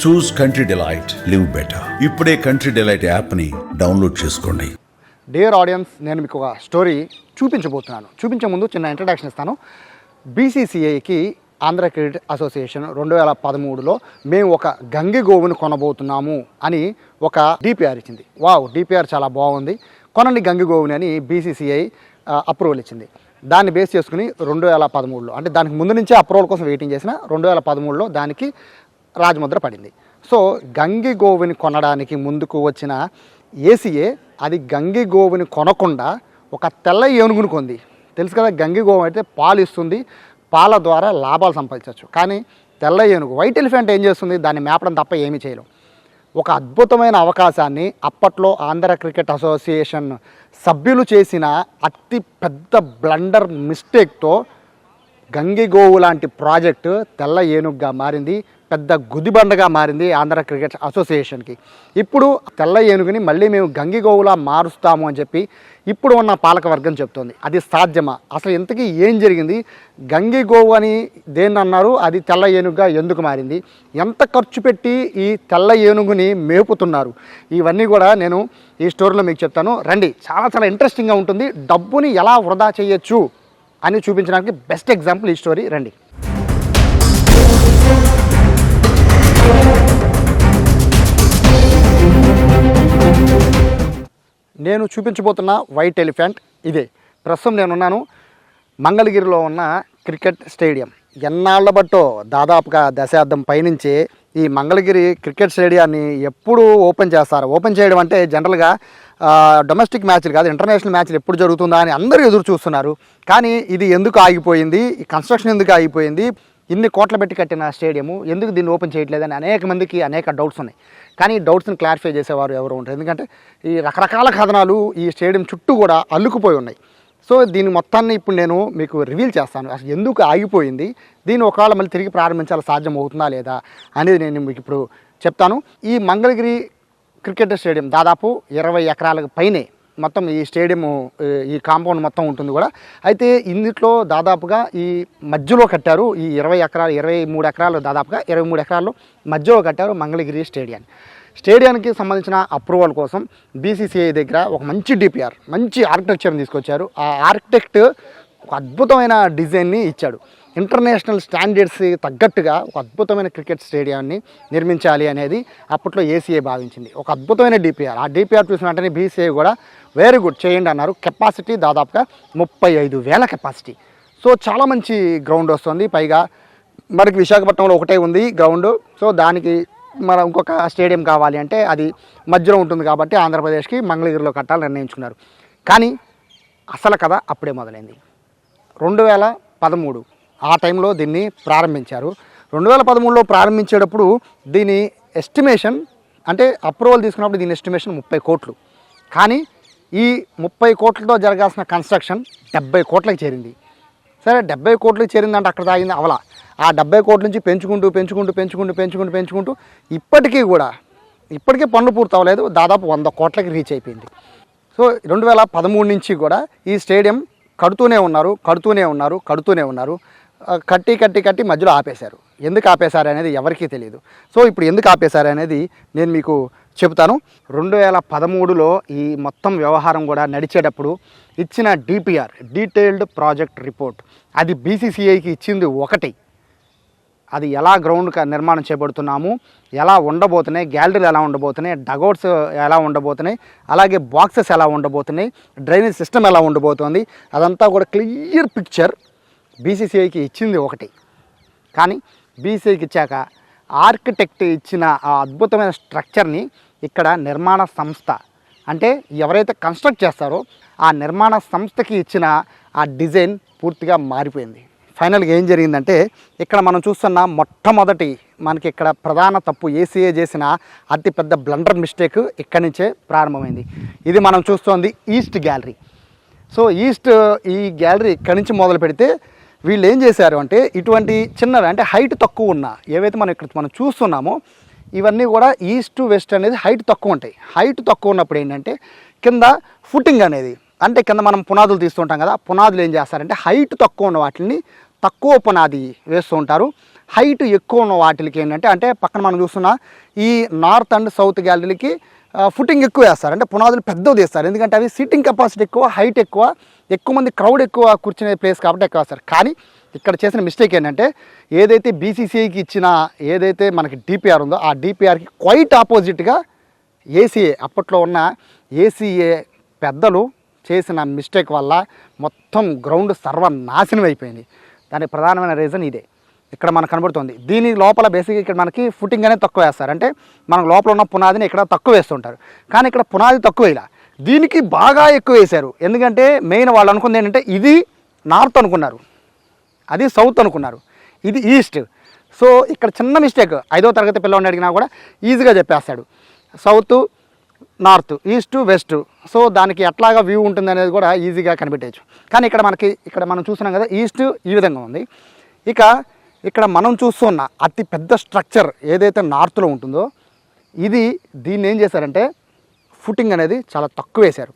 చూస్ country delight, live better. ఇప్పుడే country delight యాప్ని download చేసుకోండి. డియర్ ఆడియన్స్, నేను మీకు ఒక స్టోరీ చూపించబోతున్నాను. చూపించే ముందు చిన్న ఇంట్రడక్షన్ ఇస్తాను. బీసీసీఐకి ఆంధ్ర క్రికెట్ అసోసియేషన్ 2013లో మేము ఒక గంగిగోవును కొనబోతున్నాము అని ఒక డిపిఆర్ ఇచ్చింది. వావ్, డిపిఆర్ చాలా బాగుంది, కొనండి గంగిగోవుని అని బీసీసీఐ అప్రూవల్ ఇచ్చింది. దాన్ని బేస్ చేసుకుని 2013లో, అంటే దానికి ముందు నుంచే అప్రూవల్ కోసం వెయిటింగ్ చేసిన 2013లో దానికి రాజముద్ర పడింది. సో గంగిగోవుని కొనడానికి ముందుకు వచ్చిన ఏసీఏ అది గంగిగోవుని కొనకుండా ఒక తెల్ల ఏనుగుని కొంది. తెలుసు కదా, గంగిగోవు అయితే పాలు ఇస్తుంది, పాల ద్వారా లాభాలు సంపాదించవచ్చు. కానీ తెల్ల ఏనుగు, వైట్ ఎలిఫెంట్ ఏం చేస్తుంది? దాన్ని మేపడం తప్ప ఏమీ చేయలేం. ఒక అద్భుతమైన అవకాశాన్ని అప్పట్లో ఆంధ్ర క్రికెట్ అసోసియేషన్ సభ్యులు చేసిన అతి పెద్ద బ్లండర్ మిస్టేక్తో గంగిగోవు లాంటి ప్రాజెక్టు తెల్ల ఏనుగుగా మారింది, పెద్ద గుదిబండగా మారింది ఆంధ్ర క్రికెట్ అసోసియేషన్కి. ఇప్పుడు తెల్ల ఏనుగుని మళ్ళీ మేము గంగిగోవులా మారుస్తాము అని చెప్పి ఇప్పుడు ఉన్న పాలకవర్గం చెప్తోంది. అది సాధ్యమా? అసలు ఇంతకీ ఏం జరిగింది? గంగిగోవు అని దేన్ని అన్నారు? అది తెల్ల ఏనుగుగా ఎందుకు మారింది? ఎంత ఖర్చు పెట్టి ఈ తెల్ల ఏనుగుని మేపుతున్నారు? ఇవన్నీ కూడా నేను ఈ స్టోరీలో మీకు చెప్తాను. రండి, చాలా చాలా ఇంట్రెస్టింగ్గా ఉంటుంది. డబ్బుని ఎలా వృధా చేయొచ్చు అని చూపించడానికి బెస్ట్ ఎగ్జాంపుల్ ఈ స్టోరీ. రండి. నేను చూపించబోతున్న వైట్ ఎలిఫెంట్ ఇదే. ప్రస్తుతం నేనున్నాను మంగళగిరిలో ఉన్న క్రికెట్ స్టేడియం. ఎన్నాళ్ల బట్టో, దాదాపుగా దశాబ్దం పైనుంచి ఈ మంగళగిరి క్రికెట్ స్టేడియాన్ని ఎప్పుడు ఓపెన్ చేస్తారు? ఓపెన్ చేయడం అంటే జనరల్గా డొమెస్టిక్ మ్యాచ్లు కాదు, ఇంటర్నేషనల్ మ్యాచ్లు ఎప్పుడు జరుగుతుందా అని అందరూ ఎదురు చూస్తున్నారు. కానీ ఇది ఎందుకు ఆగిపోయింది? ఈ కన్స్ట్రక్షన్ ఎందుకు ఆగిపోయింది? ఇన్ని కోట్ల పెట్టి కట్టిన స్టేడియము ఎందుకు దీన్ని ఓపెన్ చేయట్లేదని అనేక మందికి అనేక డౌట్స్ ఉన్నాయి. కానీ ఈ డౌట్స్ని క్లారిఫై చేసేవారు ఎవరు ఉంటారు? ఎందుకంటే ఈ రకరకాల కథనాలు ఈ స్టేడియం చుట్టూ కూడా అల్లుకుపోయి ఉన్నాయి. సో దీని మొత్తాన్ని ఇప్పుడు నేను మీకు రివీల్ చేస్తాను. అసలు ఎందుకు ఆగిపోయింది, దీన్ని ఒకవేళ మళ్ళీ తిరిగి ప్రారంభించాలి సాధ్యం అవుతుందా లేదా అనేది నేను మీకు ఇప్పుడు చెప్తాను. ఈ మంగళగిరి క్రికెట్ స్టేడియం దాదాపు 20 ఎకరాలకు పైనే మొత్తం ఈ స్టేడియము, ఈ కాంపౌండ్ మొత్తం ఉంటుంది కూడా. అయితే ఇందులో దాదాపుగా ఈ మధ్యలో కట్టారు, ఈ 20 ఎకరాలు 23 ఎకరాలు, దాదాపుగా 23 ఎకరాల్లో మధ్యలో కట్టారు మంగళగిరి స్టేడియాన్ని. స్టేడియానికి సంబంధించిన అప్రూవల్ కోసం బీసీసీఐ దగ్గర ఒక మంచి డిపిఆర్, మంచి ఆర్కిటెక్చర్ని తీసుకొచ్చారు. ఆ ఆర్కిటెక్ట్ ఒక అద్భుతమైన డిజైన్ని ఇచ్చాడు. ఇంటర్నేషనల్ స్టాండర్డ్స్కి తగ్గట్టుగా ఒక అద్భుతమైన క్రికెట్ స్టేడియాన్ని నిర్మించాలి అనేది అప్పట్లో ఏసీఐ భావించింది. ఒక అద్భుతమైన డిపిఆర్. ఆ డిపిఆర్ చూసిన వెంటనే బీసీఐ కూడా వెరీ గుడ్, చేయండి అన్నారు. కెపాసిటీ దాదాపుగా 35,000 కెపాసిటీ. సో చాలా మంచి గ్రౌండ్ వస్తుంది. పైగా మనకి విశాఖపట్నంలో ఒకటే ఉంది గ్రౌండ్. సో దానికి మన ఇంకొక స్టేడియం కావాలి అంటే అది మధ్యలో ఉంటుంది కాబట్టి ఆంధ్రప్రదేశ్కి మంగళగిరిలో కట్టాలని నిర్ణయించుకున్నారు. కానీ అసలు కథ అప్పుడే మొదలైంది. 2013 ఆ టైంలో దీన్ని ప్రారంభించారు. 2013లో ప్రారంభించేటప్పుడు దీని ఎస్టిమేషన్, అంటే అప్రూవల్ తీసుకున్నప్పుడు దీని ఎస్టిమేషన్ 30 కోట్లు. కానీ ఈ 30 కోట్లతో జరగాల్సిన కన్స్ట్రక్షన్ 70 కోట్లకి చేరింది. సరే, 70 కోట్లకి చేరిందంటే అక్కడ తాగింది అవలా. ఆ 70 కోట్ల నుంచి పెంచుకుంటూ ఇప్పటికీ పనులు పూర్తి అవ్వలేదు. దాదాపు 100 కోట్లకి రీచ్ అయిపోయింది. సో 2013 నుంచి కూడా ఈ స్టేడియం కడుతూనే ఉన్నారు. కట్టి మధ్యలో ఆపేశారు. ఎందుకు ఆపేశారు అనేది ఎవరికీ తెలియదు. సో ఇప్పుడు ఎందుకు ఆపేశారు అనేది నేను మీకు చెబుతాను. 2013లో ఈ మొత్తం వ్యవహారం కూడా నడిచేటప్పుడు ఇచ్చిన డిపిఆర్, డీటెయిల్డ్ ప్రాజెక్ట్ రిపోర్ట్, అది బీసీసీఐకి ఇచ్చింది ఒకటి. అది ఎలా గ్రౌండ్ నిర్మాణం చేపడుతున్నాము, ఎలా ఉండబోతున్నాయి, గ్యాలరీలు ఎలా ఉండబోతున్నాయి, డగౌట్స్ ఎలా ఉండబోతున్నాయి, అలాగే బాక్సెస్ ఎలా ఉండబోతున్నాయి, డ్రైనేజ్ సిస్టమ్ ఎలా ఉండబోతుంది, అదంతా కూడా క్లియర్ పిక్చర్ బీసీసీఐకి ఇచ్చింది ఒకటి. కానీ బీసీఐకి ఇచ్చాక ఆర్కిటెక్ట్ ఇచ్చిన ఆ అద్భుతమైన స్ట్రక్చర్ని ఇక్కడ నిర్మాణ సంస్థ, అంటే ఎవరైతే కన్స్ట్రక్ట్ చేస్తారో ఆ నిర్మాణ సంస్థకి ఇచ్చిన ఆ డిజైన్ పూర్తిగా మారిపోయింది. ఫైనల్గా ఏం జరిగిందంటే ఇక్కడ మనం చూస్తున్న మొట్టమొదటి మనకి ఇక్కడ ప్రధాన తప్పు, ఏసీఏ చేసిన అతిపెద్ద బ్లండర్ మిస్టేక్ ఇక్కడి నుంచే ప్రారంభమైంది. ఇది మనం చూస్తోంది ఈస్ట్ గ్యాలరీ. సో ఈ గ్యాలరీ ఇక్కడి నుంచి మొదలు పెడితే వీళ్ళు ఏం చేశారు అంటే ఇటువంటి చిన్నవి, అంటే హైట్ తక్కువ ఉన్న ఏవైతే మనం చూస్తున్నామో ఇవన్నీ కూడా ఈస్ట్ వెస్ట్ అనేది హైట్ తక్కువ ఉంటాయి. హైట్ తక్కువ ఉన్నప్పుడు ఏంటంటే కింద ఫుటింగ్ అనేది, అంటే కింద మనం పునాదులు తీస్తుంటాం కదా, పునాదులు ఏం చేస్తారంటే హైట్ తక్కువ ఉన్న వాటిని తక్కువ పునాది వేస్తూ ఉంటారు. హైట్ ఎక్కువ ఉన్న వాటికి ఏంటంటే అంటే పక్కన మనం చూస్తున్న ఈ నార్త్ అండ్ సౌత్ గ్యాలరీలకి ఫుటింగ్ ఎక్కువ వేస్తారు, అంటే పునాదులు పెద్దవి తీస్తారు. ఎందుకంటే అవి సీటింగ్ కెపాసిటీ ఎక్కువ, హైట్ ఎక్కువ, ఎక్కువ మంది క్రౌడ్ ఎక్కువ కూర్చునే ప్లేస్ కాబట్టి ఎక్కువ వేస్తారు. కానీ ఇక్కడ చేసిన మిస్టేక్ ఏంటంటే ఏదైతే బీసీసీఐకి ఇచ్చిన ఏదైతే మనకి డిపిఆర్ ఉందో ఆ డిపిఆర్కి క్వైట్ ఆపోజిట్గా ఏసీఏ అప్పట్లో ఉన్న ఏసీఏ పెద్దలు చేసిన మిస్టేక్ వల్ల మొత్తం గ్రౌండ్ సర్వనాశనం అయిపోయింది. దానికి ప్రధానమైన రీజన్ ఇదే ఇక్కడ మనకు కనబడుతుంది. దీని లోపల బేసిక్గా ఇక్కడ మనకి ఫుటింగ్ అనేది తక్కువ వేస్తారు, అంటే మనకు లోపల ఉన్న పునాదిని ఇక్కడ తక్కువ వేస్తుంటారు. కానీ ఇక్కడ పునాది తక్కువ వేయాల, దీనికి బాగా ఎక్కువ వేశారు. ఎందుకంటే మెయిన్ వాళ్ళు అనుకుంది ఏంటంటే ఇది నార్త్ అనుకున్నారు, అది సౌత్ అనుకున్నారు, ఇది ఈస్ట్. సో ఇక్కడ చిన్న మిస్టేక్ 5వ తరగతి పిల్లవాడిని అడిగినా కూడా ఈజీగా చెప్పేస్తాడు, south north, east west. So దానికి ఎట్లాగా వ్యూ ఉంటుంది అనేది కూడా ఈజీగా కనిపెట్టవచ్చు. కానీ ఇక్కడ మనం చూస్తున్నాం కదా, ఈస్ట్ ఈ విధంగా ఉంది. ఇక్కడ మనం చూస్తున్న అతి పెద్ద స్ట్రక్చర్ ఏదైతే నార్త్లో ఉంటుందో దీన్ని ఏం చేశారంటే ఫుటింగ్ అనేది చాలా తక్కువ వేశారు.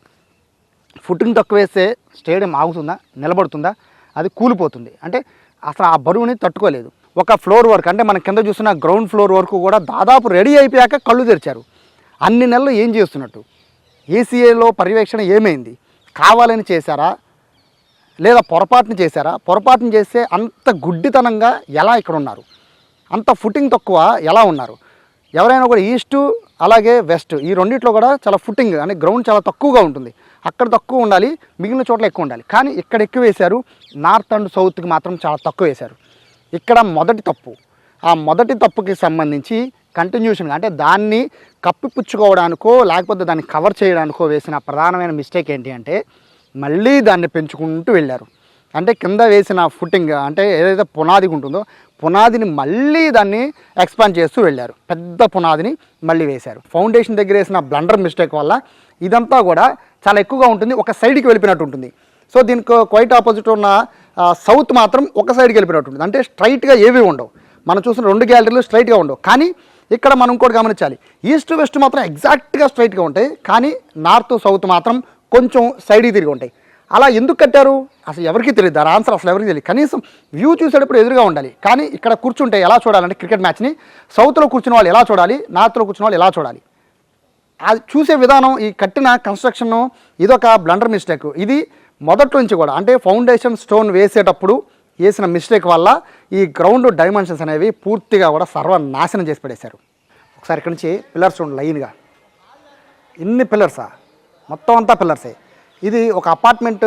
ఫుటింగ్ తక్కువ వేస్తే స్టేడియం ఆగుతుందా, నిలబడుతుందా, అది కూలిపోతుంది. అంటే అసలు ఆ బరువుని తట్టుకోలేదు. ఒక ఫ్లోర్ వర్క్ అంటే మనం కింద చూస్తున్న గ్రౌండ్ ఫ్లోర్ వరకు కూడా దాదాపు రెడీ అయిపోయాక కళ్ళు తెరిచారు. అన్ని నెలలు ఏం చేస్తున్నట్టు? ఏసీఏలో పర్యవేక్షణ ఏమైంది? కావాలని చేశారా లేదా పొరపాటున చేశారా? పొరపాటున చేస్తే అంత గుడ్డితనంగా ఎలా ఇక్కడ ఉన్నారు, అంత ఫుటింగ్ తక్కువ ఎలా ఉన్నారు? ఎవరైనా కూడా ఈస్టు అలాగే వెస్ట్ ఈ రెండిట్లో కూడా చాలా ఫుటింగ్ అంటే గ్రౌండ్ చాలా తక్కువగా ఉంటుంది. అక్కడ తక్కువ ఉండాలి, మిగిలిన చోట్ల ఎక్కువ ఉండాలి. కానీ ఇక్కడ ఎక్కువ వేశారు, నార్త్ అండ్ సౌత్కి మాత్రం చాలా తక్కువ వేశారు. ఇక్కడ మొదటి తప్పు. ఆ మొదటి తప్పుకి సంబంధించి కంటిన్యూషన్ అంటే దాన్ని కప్పిపుచ్చుకోవడానికో లేకపోతే దాన్ని కవర్ చేయడానికో వేసిన ప్రధానమైన మిస్టేక్ ఏంటి అంటే మళ్ళీ దాన్ని పెంచుకుంటూ వెళ్ళారు. అంటే కింద వేసిన ఫుటింగ్ అంటే ఏదైతే పునాది ఉంటుందో పునాదిని మళ్ళీ దాన్ని ఎక్స్పాండ్ చేస్తూ వెళ్ళారు. పెద్ద పునాదిని మళ్ళీ వేశారు. ఫౌండేషన్ దగ్గర వేసిన బ్లండర్ మిస్టేక్ వల్ల ఇదంతా కూడా చాలా ఎక్కువగా ఉంటుంది, ఒక సైడ్కి వెళ్ళిపోయినట్టు ఉంటుంది. సో దీనికి క్వైట్ ఆపోజిట్ ఉన్న సౌత్ మాత్రం ఒక సైడ్కి వెళ్ళిపోయినట్టు ఉంటుంది. అంటే స్ట్రైట్గా ఏవి ఉండవు. మనం చూసిన 2 గ్యాలరీలు స్ట్రైట్గా ఉండవు. కానీ ఇక్కడ మనం ఇంకోటి గమనించాలి, ఈస్ట్ వెస్ట్ మాత్రం ఎగ్జాక్ట్గా స్ట్రైట్గా ఉంటాయి, కానీ నార్త్ సౌత్ మాత్రం కొంచెం సైడ్కి తిరిగి ఉంటాయి. అలా ఎందుకు కట్టారు అసలు ఎవరికి తెలియదు. దాని ఆన్సర్ అసలు ఎవరికి తెలియదు. కనీసం వ్యూ చూసేటప్పుడు ఎదురుగా ఉండాలి. కానీ ఇక్కడ కూర్చుంటే ఎలా చూడాలంటే క్రికెట్ మ్యాచ్ని సౌత్లో కూర్చున్న వాళ్ళు ఎలా చూడాలి, నార్త్లో కూర్చున్న వాళ్ళు ఎలా చూడాలి, అది చూసే విధానం ఈ కట్టిన కన్స్ట్రక్షన్ ఇదొక బ్లండర్ మిస్టేక్. ఇది మొదటి నుంచి కూడా అంటే ఫౌండేషన్ స్టోన్ వేసేటప్పుడు వేసిన మిస్టేక్ వల్ల ఈ గ్రౌండ్ డైమెన్షన్స్ అనేవి పూర్తిగా కూడా సర్వనాశనం చేసి పడేశారు. ఒకసారి ఇక్కడ నుంచి పిల్లర్స్ చూడండి లైన్గా, ఇన్ని పిల్లర్సా, మొత్తం అంతా పిల్లర్సే. ఇది ఒక అపార్ట్మెంట్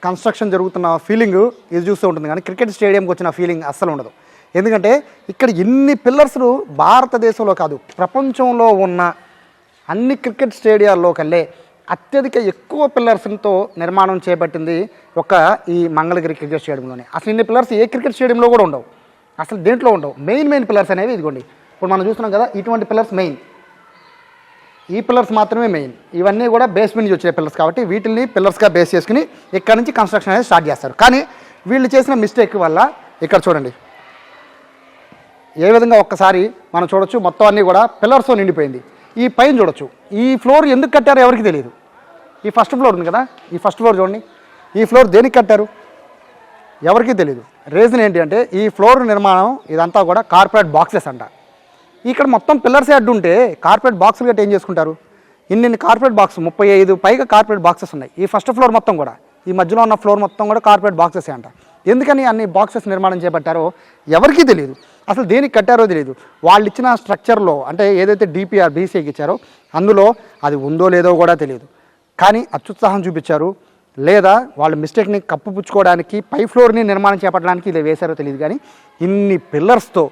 కన్స్ట్రక్షన్ జరుగుతున్న ఫీలింగ్ ఇది చూస్తూ ఉంటుంది, కానీ క్రికెట్ స్టేడియంకి వచ్చిన ఫీలింగ్ అస్సలు ఉండదు. ఎందుకంటే ఇక్కడ ఇన్ని పిల్లర్స్లు భారతదేశంలో కాదు ప్రపంచంలో ఉన్న అన్ని క్రికెట్ స్టేడియాల్లో కల్లే అత్యధిక ఎక్కువ పిల్లర్స్తో నిర్మాణం చేపట్టింది ఈ మంగళగిరి క్రికెట్ స్టేడియంలోనే. అసలు ఇన్ని పిల్లర్స్ ఏ క్రికెట్ స్టేడియంలో కూడా ఉండవు, అసలు దేంట్లో ఉండవు. మెయిన్ పిల్లర్స్ అనేవి ఇదిగోండి ఇప్పుడు మనం చూస్తున్నాం కదా, ఇటువంటి పిల్లర్స్ మెయిన్, ఈ పిల్లర్స్ మాత్రమే మెయిన్. ఇవన్నీ కూడా బేస్మెంట్ నుంచి వచ్చే పిల్లర్స్ కాబట్టి వీటిని పిల్లర్స్గా బేస్ చేసుకుని ఇక్కడ నుంచి కన్స్ట్రక్షన్ అనేది స్టార్ట్ చేస్తారు. కానీ వీళ్ళు చేసిన మిస్టేక్ వల్ల ఇక్కడ చూడండి ఏ విధంగా ఒక్కసారి మనం చూడొచ్చు, మొత్తం అన్నీ కూడా పిల్లర్స్తో నిండిపోయింది. ఈ పైన చూడొచ్చు, ఈ ఫ్లోర్ ఎందుకు కట్టారో ఎవరికి తెలియదు. ఈ ఫస్ట్ ఫ్లోర్ ఉంది కదా, ఈ ఫస్ట్ ఫ్లోర్ చూడండి, ఈ ఫ్లోర్ దేనికి కట్టారు ఎవరికీ తెలియదు. రీజన్ ఏంటి అంటే ఈ ఫ్లోర్ నిర్మాణం ఇదంతా కూడా కార్పొరేట్ బాక్సెస్ అంట. ఇక్కడ మొత్తం పిల్లర్సే అడ్డు ఉంటే కార్పొరేట్ బాక్సులు గట్టి ఏం చేసుకుంటారు? ఇన్ని కార్పొరేట్ బాక్స్ 35 పైగా కార్పొరేట్ బాక్సెస్ ఉన్నాయి. ఈ ఫస్ట్ ఫ్లోర్ మొత్తం కూడా, ఈ మధ్యలో ఉన్న ఫ్లోర్ మొత్తం కూడా కార్పొరేట్ బాక్సెసే అంట. ఎందుకని అన్ని బాక్సెస్ నిర్మాణం చేపట్టారో ఎవరికీ తెలియదు, అసలు దేనికి కట్టారో తెలియదు. వాళ్ళు ఇచ్చిన స్ట్రక్చర్లో అంటే ఏదైతే డిపిఆర్ బీసీకి ఇచ్చారో అందులో అది ఉందో లేదో కూడా తెలియదు. కానీ అత్యుత్సాహం చూపించారు, లేదా వాళ్ళ మిస్టేక్ని కప్పుపుచ్చుకోవడానికి పై ఫ్లోర్ని నిర్మాణం చేపట్టడానికి ఇది వేశారో తెలియదు. కానీ ఇన్ని పిల్లర్స్తో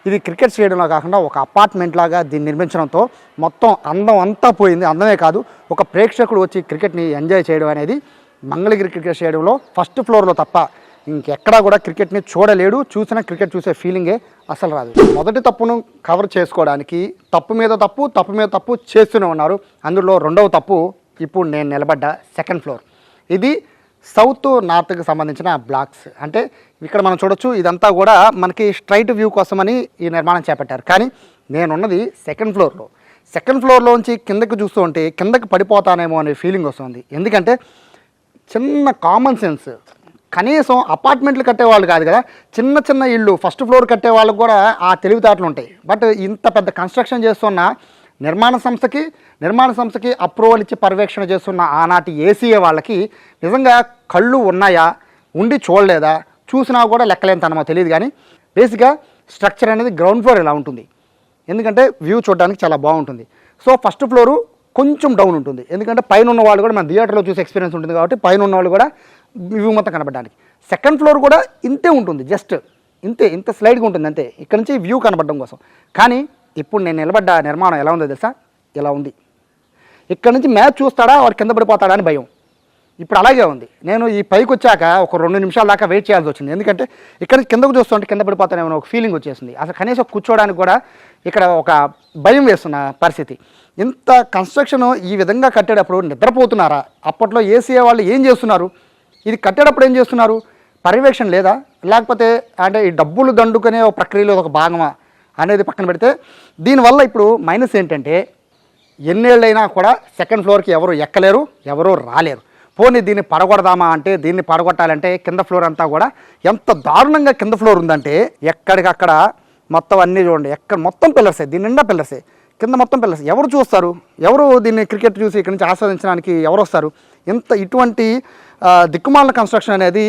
ఇది క్రికెట్ స్టేడియంలో కాకుండా ఒక అపార్ట్మెంట్ లాగా దీన్ని నిర్మించడంతో మొత్తం అందం అంతా పోయింది. అందమే కాదు, ఒక ప్రేక్షకుడు వచ్చి క్రికెట్ని ఎంజాయ్ చేయడం అనేది మంగళగిరి క్రికెట్ స్టేడియంలో ఫస్ట్ ఫ్లోర్లో తప్ప ఇంకెక్కడా కూడా క్రికెట్ని చూడలేడు. చూసిన క్రికెట్ చూసే ఫీలింగే అసలు రాదు. మొదటి తప్పును కవర్ చేసుకోవడానికి తప్పు మీద తప్పు చేస్తూనే ఉన్నారు. అందులో రెండవ తప్పు ఇప్పుడు నేను నిలబడ్డ సెకండ్ ఫ్లోర్. ఇది సౌత్ నార్త్కి సంబంధించిన బ్లాక్స్. అంటే ఇక్కడ మనం చూడొచ్చు, ఇదంతా కూడా మనకి స్ట్రైట్ వ్యూ కోసమని ఈ నిర్మాణం చేపట్టారు. కానీ నేనున్నది సెకండ్ ఫ్లోర్లో. సెకండ్ ఫ్లోర్లోంచి కిందకి చూస్తూ ఉంటే కిందకి పడిపోతానేమో అనే ఫీలింగ్ వస్తుంది. ఎందుకంటే చిన్న కామన్ సెన్స్ కనీసం అపార్ట్మెంట్లు కట్టేవాళ్ళు కాదు కదా, చిన్న చిన్న ఇళ్ళు ఫస్ట్ ఫ్లోర్ కట్టే వాళ్ళకు కూడా ఆ తెలివితేటలు ఉంటాయి. బట్ ఇంత పెద్ద కన్స్ట్రక్షన్ చేస్తున్న నిర్మాణ సంస్థకి అప్రూవల్ ఇచ్చి పర్యవేక్షణ చేస్తున్న ఆనాటి ఏసీఏ వాళ్ళకి నిజంగా కళ్ళు ఉన్నాయా, ఉండి చూడలేదా, చూసినా కూడా లెక్కలేంతనమో తెలియదు. కానీ బేసిక్గా స్ట్రక్చర్ అనేది గ్రౌండ్ ఫ్లోర్ ఇలా ఉంటుంది, ఎందుకంటే వ్యూ చూడడానికి చాలా బాగుంటుంది. సో ఫస్ట్ ఫ్లోరు కొంచెం డౌన్ ఉంటుంది, ఎందుకంటే పైన ఉన్న వాళ్ళు కూడా మన థియేటర్లో చూసే ఎక్స్పీరియన్స్ ఉంటుంది కాబట్టి పైన ఉన్న వాళ్ళు కూడా వ్యూ మొత్తం కనబడడానికి. సెకండ్ ఫ్లోర్ కూడా ఇంతే ఉంటుంది, జస్ట్ ఇంత స్లైడ్గా ఉంటుంది అంతే, ఇక్కడ నుంచి వ్యూ కనబడడం కోసం. కానీ ఇప్పుడు నేను నిలబడ్డ నిర్మాణం ఎలా ఉందో తెలుసా, ఇలా ఉంది. ఇక్కడ నుంచి మ్యాచ్ చూస్తాడా వాడు కింద పడిపోతాడా అని భయం. ఇప్పుడు అలాగే ఉంది. నేను ఈ పైకి వచ్చాక ఒక 2 నిమిషాల దాకా వెయిట్ చేయాల్సి వచ్చింది, ఎందుకంటే ఇక్కడ కిందకు చూస్తుంటే కింద పడిపోతానేమో ఒక ఫీలింగ్ వచ్చేసింది. అసలు కనీసం కూర్చోడానికి కూడా ఇక్కడ ఒక భయం వేస్తున్న పరిస్థితి. ఇంత కన్స్ట్రక్షన్ ఈ విధంగా కట్టేటప్పుడు నిద్రపోతున్నారా? అప్పట్లో ఏసీఏ వాళ్ళు ఏం చేస్తున్నారు? ఇది కట్టేటప్పుడు ఏం చేస్తున్నారు? పర్యవేక్షణ లేదా, లేకపోతే అంటే ఈ డబ్బులు దండుకునే ఒక ప్రక్రియలో ఒక భాగమా అనేది పక్కన పెడితే, దీనివల్ల ఇప్పుడు మైనస్ ఏంటంటే ఎన్నేళ్ళైనా కూడా సెకండ్ ఫ్లోర్కి ఎవరు ఎక్కలేరు, ఎవరు రాలేరు. పోనీ దీన్ని పడగొడదామా అంటే, దీన్ని పడగొట్టాలంటే కింద ఫ్లోర్ అంతా కూడా ఎంత దారుణంగా కింద ఫ్లోర్ ఉందంటే ఎక్కడికక్కడ మొత్తం అన్నీ చూడండి, ఎక్కడ మొత్తం పిల్లర్సే, దీని నిండా పిల్లర్సే, కింద మొత్తం పిల్లర్స్. ఎవరు చూస్తారు? ఎవరు దీన్ని క్రికెట్ చూసి ఇక్కడి నుంచి ఆస్వాదించడానికి ఎవరు వస్తారు? ఇటువంటి దిక్కుమాలిన కన్స్ట్రక్షన్ అనేది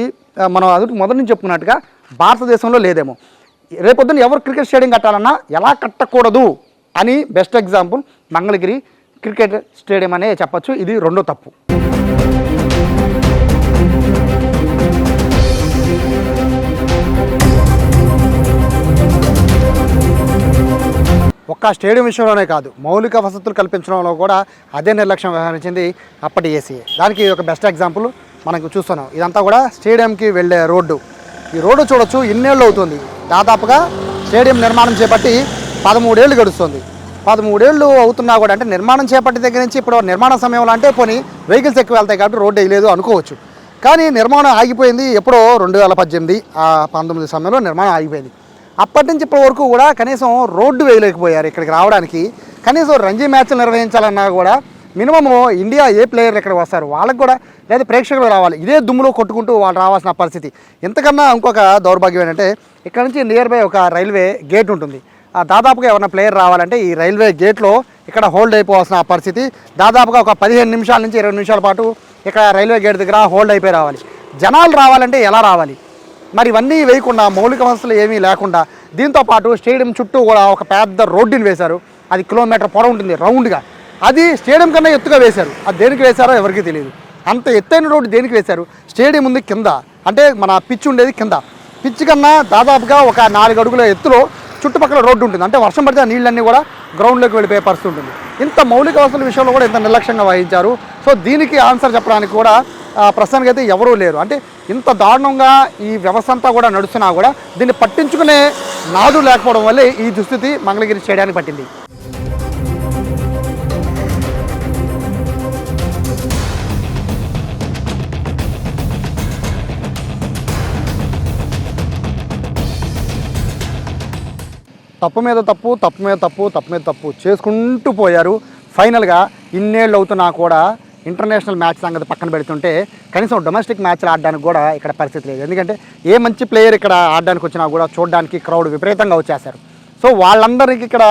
మనం మొదటి నుంచి చెప్పుకున్నట్టుగా భారతదేశంలో లేదేమో. రేపొద్దున ఎవరు క్రికెట్ స్టేడియం కట్టాలన్నా ఎలా కట్టకూడదు అని best example Mangalagiri cricket stadium అనే చెప్పచ్చు. ఇది రెండో తప్పు. ఒక్క స్టేడియం విషయంలోనే కాదు, మౌలిక వసతులు కల్పించడంలో కూడా అదే నిర్లక్ష్యం వ్యవహరించింది అప్పటి ఏసీఏ. దానికి ఒక బెస్ట్ ఎగ్జాంపుల్ మనకు చూస్తున్నాం. ఇదంతా కూడా స్టేడియంకి వెళ్ళే రోడ్డు. ఈ రోడ్డు చూడొచ్చు, ఇన్నేళ్ళు అవుతుంది. దాదాపుగా స్టేడియం నిర్మాణం చేపట్టి 13 ఏళ్ళు గడుస్తుంది. 13 ఏళ్ళు అవుతున్నా కూడా, అంటే నిర్మాణం చేపట్టి దగ్గర నుంచి ఇప్పుడు నిర్మాణ సమయంలో అంటే పోనీ వెహికల్స్ ఎక్కువ వెళ్తాయి కాబట్టి రోడ్డు వేయలేదు అనుకోవచ్చు. కానీ నిర్మాణం ఆగిపోయింది ఎప్పుడో 2018, 19 సమయంలో నిర్మాణం ఆగిపోయింది. అప్పటి నుంచి ఇప్పటి వరకు కూడా కనీసం రోడ్డు వేయలేకపోయారు. ఇక్కడికి రావడానికి కనీసం రంజీ మ్యాచ్లు నిర్వహించాలన్నా కూడా మినిమము ఇండియా ఏ ప్లేయర్లు ఇక్కడికి వస్తారు వాళ్ళకు కూడా, లేదా ప్రేక్షకులు రావాలి, ఇదే దుమ్ములో కొట్టుకుంటూ వాళ్ళు రావాల్సిన పరిస్థితి. ఇంతకన్నా ఇంకొక దౌర్భాగ్యం ఏంటంటే, ఇక్కడ నుంచి నియర్ బై ఒక రైల్వే గేట్ ఉంటుంది. దాదాపుగా ఎవరైనా ప్లేయర్ రావాలంటే ఈ రైల్వే గేట్లో ఇక్కడ హోల్డ్ అయిపోవాల్సిన పరిస్థితి. దాదాపుగా ఒక 15 నిమిషాల నుంచి 20 నిమిషాల పాటు ఇక్కడ రైల్వే గేట్ దగ్గర హోల్డ్ అయిపోయి రావాలి. జనాలు రావాలంటే ఎలా రావాలి? మరి ఇవన్నీ వేయకుండా, మౌలిక వసతులు ఏమీ లేకుండా, దీంతోపాటు స్టేడియం చుట్టూ కూడా ఒక పెద్ద రోడ్డుని వేశారు. అది కిలోమీటర్ పొడవు ఉంటుంది రౌండ్గా. అది స్టేడియం కన్నా ఎత్తుగా వేశారు. అది దేనికి వేశారో ఎవరికి తెలియదు. అంత ఎత్తైన రోడ్డు దేనికి వేశారు? స్టేడియం ఉంది కింద, అంటే మన పిచ్ ఉండేది కింద. పిచ్ కన్నా దాదాపుగా ఒక 4 అడుగుల ఎత్తులో చుట్టుపక్కల రోడ్డు ఉంటుంది. అంటే వర్షం పడితే ఆ నీళ్ళన్నీ కూడా గ్రౌండ్లోకి వెళ్ళిపోయే పరిస్థితి ఉంటుంది. ఇంత మౌలిక వసతుల విషయంలో కూడా ఇంత నిర్లక్ష్యంగా వహించారు. సో దీనికి ఆన్సర్ చెప్పడానికి కూడా ప్రస్తుతానికి అయితే ఎవరూ లేరు. అంటే ఇంత దారుణంగా ఈ వ్యవస్థ అంతా కూడా నడుస్తున్నా కూడా దీన్ని పట్టించుకునే నాదు లేకపోవడం వల్లే ఈ దుస్థితి మంగళగిరి స్టేడియానికి పట్టింది. తప్పు మీద తప్పు చేసుకుంటూ పోయారు. ఫైనల్గా ఇన్నేళ్ళు అవుతున్నా కూడా ఇంటర్నేషనల్ మ్యాచ్ సంగతి పక్కన పెడుతుంటే కనీసం డొమెస్టిక్ మ్యాచ్లు ఆడడానికి కూడా ఇక్కడ పరిస్థితి లేదు. ఎందుకంటే ఏ మంచి ప్లేయర్ ఇక్కడ ఆడడానికి వచ్చినా కూడా చూడడానికి క్రౌడ్ విపరీతంగా వచ్చేస్తారు. సో వాళ్ళందరికీ ఇక్కడ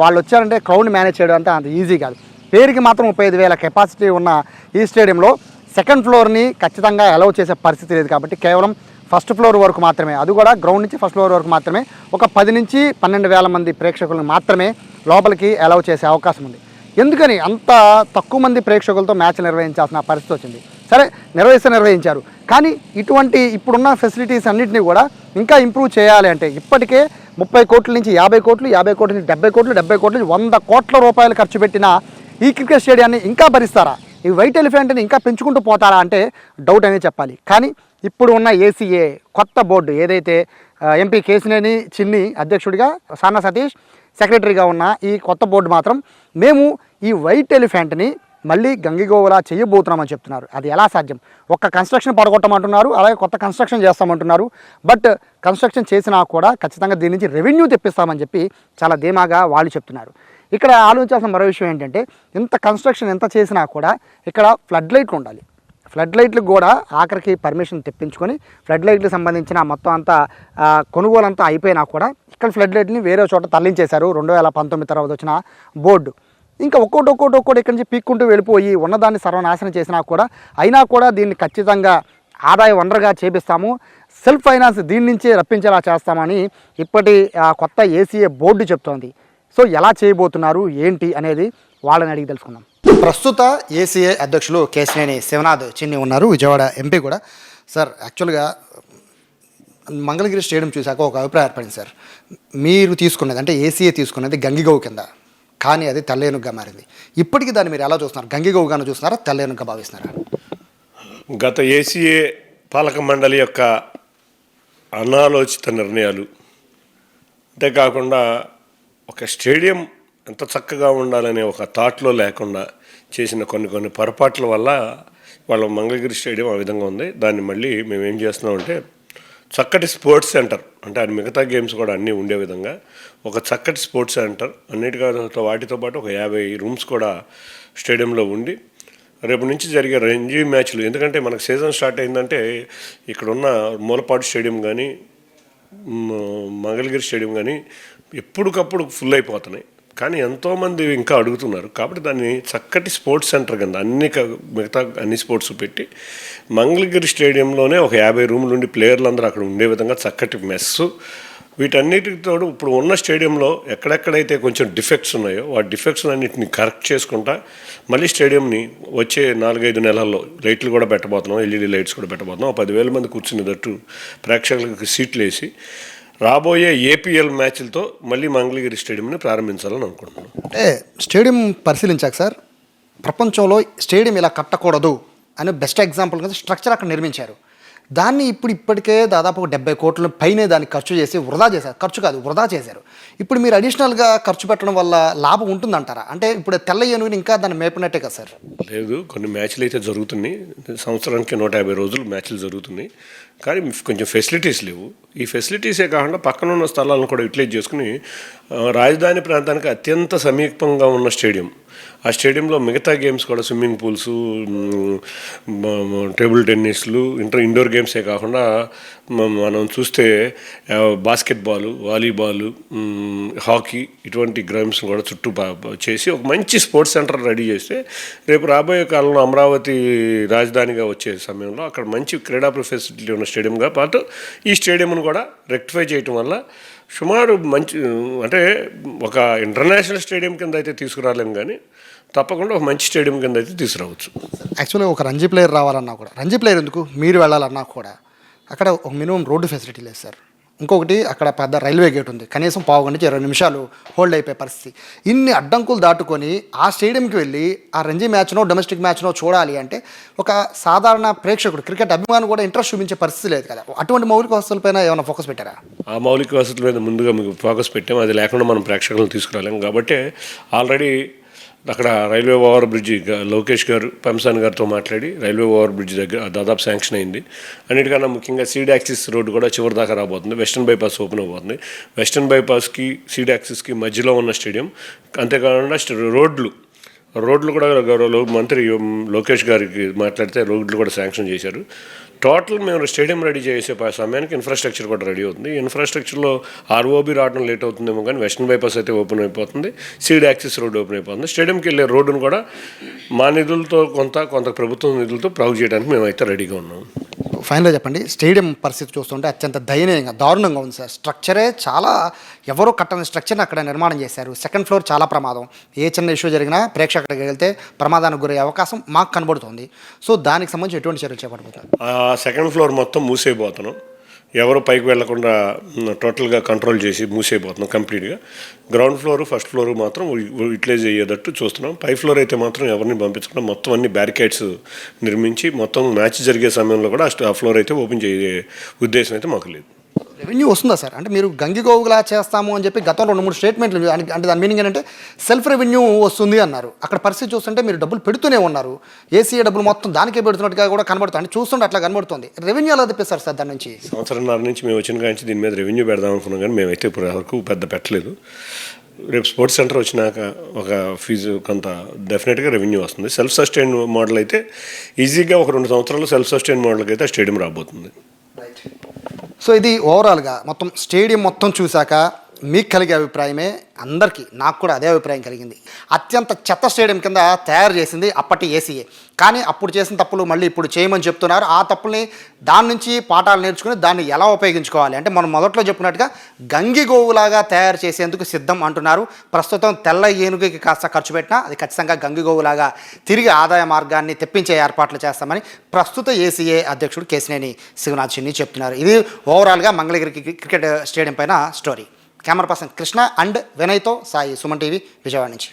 వాళ్ళు వచ్చారంటే క్రౌడ్ మేనేజ్ చేయడం అంటే అంత ఈజీ కాదు. పేరుకి మాత్రం 35,000 కెపాసిటీ ఉన్న ఈ స్టేడియంలో సెకండ్ ఫ్లోర్ని ఖచ్చితంగా అలౌ చేసే పరిస్థితి లేదు. కాబట్టి కేవలం ఫస్ట్ ఫ్లోర్ వరకు మాత్రమే, అది కూడా గ్రౌండ్ నుంచి ఫస్ట్ ఫ్లోర్ వరకు మాత్రమే ఒక 10 నుంచి 12,000 మంది ప్రేక్షకులను మాత్రమే లోపలికి అలౌ చేసే అవకాశం ఉంది. ఎందుకని అంత తక్కువ మంది ప్రేక్షకులతో మ్యాచ్ నిర్వహించాల్సిన పరిస్థితి వచ్చింది? సరే, నిర్వహించారు. కానీ ఇటువంటి ఇప్పుడున్న ఫెసిలిటీస్ అన్నింటినీ కూడా ఇంకా ఇంప్రూవ్ చేయాలి అంటే ఇప్పటికే 30 కోట్ల నుంచి 50 కోట్లు, 50 కోట్ల నుంచి 70 కోట్లు, 70 కోట్ల నుంచి 100 కోట్ల రూపాయలు ఖర్చు పెట్టిన ఈ క్రికెట్ స్టేడియాన్ని ఇంకా భరిస్తారా? ఈ వైట్ ఎలిఫెంట్ని ఇంకా పెంచుకుంటూ పోతారా అంటే డౌట్ అనేది చెప్పాలి. కానీ ఇప్పుడు ఉన్న ఏసీఏ కొత్త బోర్డు ఏదైతే ఎంపీ కేసినేని చిన్ని అధ్యక్షుడిగా, సానా సతీష్ సెక్రటరీగా ఉన్న ఈ కొత్త బోర్డు మాత్రం మేము ఈ వైట్ ఎలిఫెంట్ని మళ్ళీ గంగిగోవలా చేయబోతున్నామని చెప్తున్నారు. అది ఎలా సాధ్యం? ఒక్క కన్స్ట్రక్షన్ పడగొట్టమంటున్నారు, అలాగే కొత్త కన్స్ట్రక్షన్ చేస్తామంటున్నారు. బట్ కన్స్ట్రక్షన్ చేసినా కూడా ఖచ్చితంగా దీని నుంచి రెవెన్యూ తెప్పిస్తామని చెప్పి చాలా ధీమాగా వాళ్ళు చెప్తున్నారు. ఇక్కడ ఆలోచించాల్సిన మరో విషయం ఏంటంటే, ఇంత కన్స్ట్రక్షన్ ఎంత చేసినా కూడా ఇక్కడ ఫ్లడ్ లైట్లు ఉండాలి. ఫ్లడ్ లైట్లకు కూడా ఆఖరికి పర్మిషన్ తెప్పించుకొని ఫ్లడ్ లైట్లకు సంబంధించిన మొత్తం అంతా కొనుగోలు అంతా అయిపోయినా కూడా ఇక్కడ ఫ్లడ్ లైట్ని వేరే చోట తరలించేశారు 2019 తర్వాత వచ్చిన బోర్డు. ఇంకా ఒక్కోటి ఇక్కడి నుంచి పీక్కుంటూ వెళ్ళిపోయి ఉన్నదాన్ని సర్వనాశనం చేసినా కూడా అయినా కూడా దీన్ని ఖచ్చితంగా ఆదాయ వనరుగా చేపిస్తాము, సెల్ఫ్ ఫైనాన్స్ దీని నుంచే రప్పించేలా చేస్తామని ఇప్పటి కొత్త ఏసీఏ బోర్డు చెప్తోంది. సో ఎలా చేయబోతున్నారు ఏంటి అనేది వాళ్ళని అడిగి తెలుసుకుందాం. ప్రస్తుత ఏసీఏ అధ్యక్షులు కేశినేని శివనాథ్ చిన్ని ఉన్నారు, విజయవాడ ఎంపీ కూడా. సార్, యాక్చువల్గా మంగళగిరి స్టేడియం చూశాక ఒక అభిప్రాయం ఏర్పడింది సార్. మీరు తీసుకున్నది అంటే ఏసీఏ తీసుకున్నది గంగిగోవు కింద, కానీ అది తెల్లేనుగ్గా మారింది. ఇప్పటికీ దాన్ని మీరు ఎలా చూస్తున్నారు? గంగిగోవుగాను చూస్తున్నారా, తెల్లేనుగ్గా భావిస్తున్నారా? గత ఏసీఏ పాలక మండలి యొక్క అనాలోచిత నిర్ణయాలు, అంతేకాకుండా ఒక స్టేడియం ఎంత చక్కగా ఉండాలనే ఒక థాట్లో లేకుండా చేసిన కొన్ని పొరపాట్ల వల్ల వాళ్ళ మంగళగిరి స్టేడియం ఆ విధంగా ఉంది. దాన్ని మళ్ళీ మేము ఏం చేస్తున్నామంటే చక్కటి స్పోర్ట్స్ సెంటర్, అంటే అది మిగతా గేమ్స్ కూడా అన్నీ ఉండే విధంగా ఒక చక్కటి స్పోర్ట్స్ సెంటర్, అన్నిటితో వాటితో పాటు ఒక 50 రూమ్స్ కూడా స్టేడియంలో ఉండి రేపు నుంచి జరిగే రంజీ మ్యాచ్లు, ఎందుకంటే మనకు సీజన్ స్టార్ట్ అయిందంటే ఇక్కడున్న మూలపాడు స్టేడియం కానీ మంగళగిరి స్టేడియం కానీ ఎప్పటికప్పుడు ఫుల్ అయిపోతున్నాయి. కానీ ఎంతోమంది ఇంకా అడుగుతున్నారు, కాబట్టి దాన్ని చక్కటి స్పోర్ట్స్ సెంటర్ కింద మిగతా అన్ని స్పోర్ట్స్ పెట్టి మంగళగిరి స్టేడియంలోనే ఒక 50 రూములు ఉండి ప్లేయర్లందరూ అక్కడ ఉండే విధంగా చక్కటి మెస్సు, వీటన్నిటితో ఇప్పుడు ఉన్న స్టేడియంలో ఎక్కడెక్కడైతే కొంచెం డిఫెక్ట్స్ ఉన్నాయో ఆ డిఫెక్ట్స్ అన్నింటిని కరెక్ట్ చేసుకుంటా మళ్ళీ స్టేడియంని వచ్చే 4-5 నెలల్లో లైట్లు కూడా పెట్టబోతున్నాం, ఎల్ఈడి లైట్స్ కూడా పెట్టబోతున్నాం. 10,000 మంది కూర్చునేటట్టు ప్రేక్షకులకు సీట్లు వేసి రాబోయే ఏపీఎల్ మ్యాచ్లతో మళ్ళీ మంగళగిరి స్టేడియంని ప్రారంభించాలని అనుకుంటున్నాం. అంటే స్టేడియం పరిశీలించాక సార్, ప్రపంచంలో స్టేడియం ఇలా కట్టకూడదు అనే బెస్ట్ ఎగ్జాంపుల్ కదా స్ట్రక్చర్ అక్కడ నిర్మించారు. దాన్ని ఇప్పటికే దాదాపు 70 కోట్ల పైనే దాన్ని ఖర్చు చేసి వృధా చేశారు. ఖర్చు కాదు, వృధా చేశారు. ఇప్పుడు మీరు అడిషనల్గా ఖర్చు పెట్టడం వల్ల లాభం ఉంటుందంటారా? అంటే ఇప్పుడు తెల్ల ఏనుగుని ఇంకా దాన్ని మేపినట్టే కదా సార్? లేదు, కొన్ని మ్యాచ్లు అయితే జరుగుతున్నాయి, సంవత్సరానికి 150 రోజులు మ్యాచ్లు జరుగుతున్నాయి, కానీ కొంచెం ఫెసిలిటీస్ లేవు. ఈ ఫెసిలిటీసే కాకుండా పక్కన ఉన్న స్థలాలను కూడా యూటిలైజ్ చేసుకుని రాజధాని ప్రాంతానికి అత్యంత సమీపంగా ఉన్న స్టేడియం, ఆ స్టేడియంలో మిగతా గేమ్స్ కూడా స్విమ్మింగ్ పూల్స్, టేబుల్ టెన్నిస్లు, ఇండోర్ గేమ్సే కాకుండా మనం చూస్తే బాస్కెట్బాల్, వాలీబాల్, హాకీ ఇటువంటి గేమ్స్ కూడా చుట్టూ చేసి ఒక మంచి స్పోర్ట్స్ సెంటర్ రెడీ చేస్తే రేపు రాబోయే కాలంలో అమరావతి రాజధానిగా వచ్చే సమయంలో అక్కడ మంచి క్రీడా ఫెసిలిటీ ఉన్న స్టేడియంగా పాటు ఈ స్టేడియంను కూడా రెక్టిఫై చేయటం వల్ల సుమారు మంచి, అంటే ఒక ఇంటర్నేషనల్ స్టేడియం కింద అయితే తీసుకురాలేము, కానీ తప్పకుండా ఒక మంచి స్టేడియం కింద అయితే తీసుకురావచ్చు. యాక్చువల్గా ఒక రంజీ ప్లేయర్ రావాలన్నా కూడా, రంజీ ప్లేయర్ ఎందుకు మీరు వెళ్ళాలన్నా కూడా అక్కడ ఒక మినిమం రోడ్డు ఫెసిలిటీ లేదు సార్. ఇంకొకటి అక్కడ పెద్ద రైల్వే గేట్ ఉంది, కనీసం 15 నుంచి 20 నిమిషాలు హోల్డ్ అయిపోయే పరిస్థితి. ఇన్ని అడ్డంకులు దాటుకొని ఆ స్టేడియంకి వెళ్ళి ఆ రంజీ మ్యాచ్నో డొమెస్టిక్ మ్యాచ్నో చూడాలి అంటే ఒక సాధారణ ప్రేక్షకుడు, క్రికెట్ అభిమాని కూడా ఇంట్రెస్ట్ చూపించే పరిస్థితి లేదు కదా. అటువంటి మౌలిక వసతులపైన ఏమైనా ఫోకస్ పెట్టారా? ఆ మౌలిక వసతుల మీద ముందుగా మీకు ఫోకస్ పెట్టాము, అది లేకుండా మనం ప్రేక్షకులను తీసుకురాలేము. కాబట్టి ఆల్రెడీ అక్కడ రైల్వే ఓవర్ బ్రిడ్జ్ లోకేష్ గారు పంసాన్ గారితో మాట్లాడి రైల్వే ఓవర్ బ్రిడ్జ్ దగ్గర దాదాపు శాంక్షన్ అయింది. అన్నిటికన్నా ముఖ్యంగా సీడ్ యాక్సిస్ రోడ్డు కూడా చివరి దాకా రాబోతుంది. వెస్టర్న్ బైపాస్ ఓపెన్ అవబోతుంది. వెస్టర్న్ బైపాస్కి సీడ్ యాక్సిస్కి మధ్యలో ఉన్న స్టేడియం, అంతేకాకుండా రోడ్లు కూడా మంత్రి లోకేష్ గారికి మాట్లాడితే రోడ్లు కూడా శాంక్షన్ చేశారు. టోటల్ మేము స్టేడియం రెడీ చేసే సమయానికి ఇన్ఫ్రాస్ట్రక్చర్ కూడా రెడీ అవుతుంది. ఇన్ఫ్రాస్ట్రక్చర్లో ఆర్ఓబి రావడం లేట్ అవుతుందేమో, కానీ వెస్టర్న్ బైపాస్ అయితే ఓపెన్ అయిపోతుంది, సీడ్ యాక్సిస్ రోడ్ ఓపెన్ అయిపోతుంది. స్టేడియంకి వెళ్ళే రోడ్డును కూడా మా నిధులతో కొంత ప్రభుత్వం నిధులతో ప్రాగు చేయడానికి మేమైతే రెడీగా ఉన్నాం. ఫైనల్గా చెప్పండి, స్టేడియం పరిస్థితి చూస్తుంటే అత్యంత దయనీయంగా దారుణంగా ఉంది సార్. స్ట్రక్చరే చాలా, ఎవరో కట్టని స్ట్రక్చర్ని అక్కడ నిర్మాణం చేశారు. సెకండ్ ఫ్లోర్ చాలా ప్రమాదం, ఏ చిన్న ఇష్యూ జరిగినా ప్రేక్షకుడికి వెళ్తే ప్రమాదానికి గురయ్యే అవకాశం మాకు కనబడుతుంది. సో దానికి సంబంధించి ఎటువంటి చర్యలు చేపట్టబోతున్నారు? సెకండ్ ఫ్లోర్ మొత్తం మూసేయబోతున్నాం, ఎవరు పైకి వెళ్లకుండా టోటల్గా కంట్రోల్ చేసి మూసేయబోతున్నాం కంప్లీట్గా. గ్రౌండ్ ఫ్లోర్, ఫస్ట్ ఫ్లోర్ మాత్రం యూటిలైజ్ అయ్యేటట్టు చూస్తున్నాం. పై ఫ్లోర్ అయితే మాత్రం ఎవరిని పంపించకుండా మొత్తం అన్ని బ్యారికేడ్స్ నిర్మించి మొత్తం మ్యాచ్ జరిగే సమయంలో కూడా ఆ ఫ్లోర్ అయితే ఓపెన్ చేసే ఉద్దేశం అయితే మాకు లేదు. రెవెన్యూ వస్తుందా సార్? అంటే మీరు గంగిగోవులా చేస్తాము అని చెప్పి గతంలో 2-3 స్టేట్మెంట్లు, అంటే దాని మీనింగ్ ఏంటంటే సెల్ఫ్ రెవెన్యూ వస్తుంది అన్నారు. అక్కడ పరిస్థితి చూస్తుంటే మీరు డబ్బులు పెడుతూనే ఉన్నారు, ఏసీఏ డబ్బులు మొత్తం దానికే పెడుతున్నట్టుగా కూడా కనబడుతుంది. చూస్తుంటే అట్లా కనబడుతుంది. రెవెన్యూ ఎలా తెప్పిస్తారు సార్ దాని నుంచి? సంవత్సరంన్నర నుంచి మేము వచ్చిన కానీ దీని మీద రెవెన్యూ పెడదాం అనుకున్నాం, కానీ మేమైతే ఇప్పుడు వరకు పెద్ద పెట్టలేదు. రేపు స్పోర్ట్స్ సెంటర్ వచ్చినాక ఒక ఫీజు కొంత డెఫినెట్గా రెవెన్యూ వస్తుంది. సెల్ఫ్ సస్టైన్ మోడల్ అయితే ఈజీగా ఒక 2 సంవత్సరాలు సెల్ఫ్ సస్టైన్ మోడల్కి అయితే ఆ స్టేడియం రాబోతుంది. సో ఇది ఓవరాల్గా మొత్తం స్టేడియం మొత్తం చూశాక మీకు కలిగే అభిప్రాయమే అందరికీ, నాకు కూడా అదే అభిప్రాయం కలిగింది. అత్యంత చెత్త స్టేడియం కింద తయారు చేసింది అప్పటి ఏసీఏ. కానీ అప్పుడు చేసిన తప్పులు మళ్ళీ ఇప్పుడు చేయమని చెప్తున్నారు. ఆ తప్పుల్ని దాని నుంచి పాఠాలు నేర్చుకుని దాన్ని ఎలా ఉపయోగించుకోవాలి అంటే మనం మొదట్లో చెప్పినట్టుగా గంగిగోవులాగా తయారు చేసేందుకు సిద్ధం అంటున్నారు. ప్రస్తుతం తెల్ల ఏనుగుకి కాస్త ఖర్చు పెట్టినా అది ఖచ్చితంగా గంగిగోవులాగా తిరిగి ఆదాయ మార్గాన్ని తెప్పించే ఏర్పాట్లు చేస్తామని ప్రస్తుత ఏసీఏ అధ్యక్షుడు కేశినేని శివనాథ్ చిన్ని చెప్తున్నారు. ఇది ఓవరాల్గా మంగళగిరి క్రికెట్ స్టేడియం పైన story. Camera person Krishna and వినయ్తో సాయి, సుమన్ టీవీ, విజయవాడ నుంచి.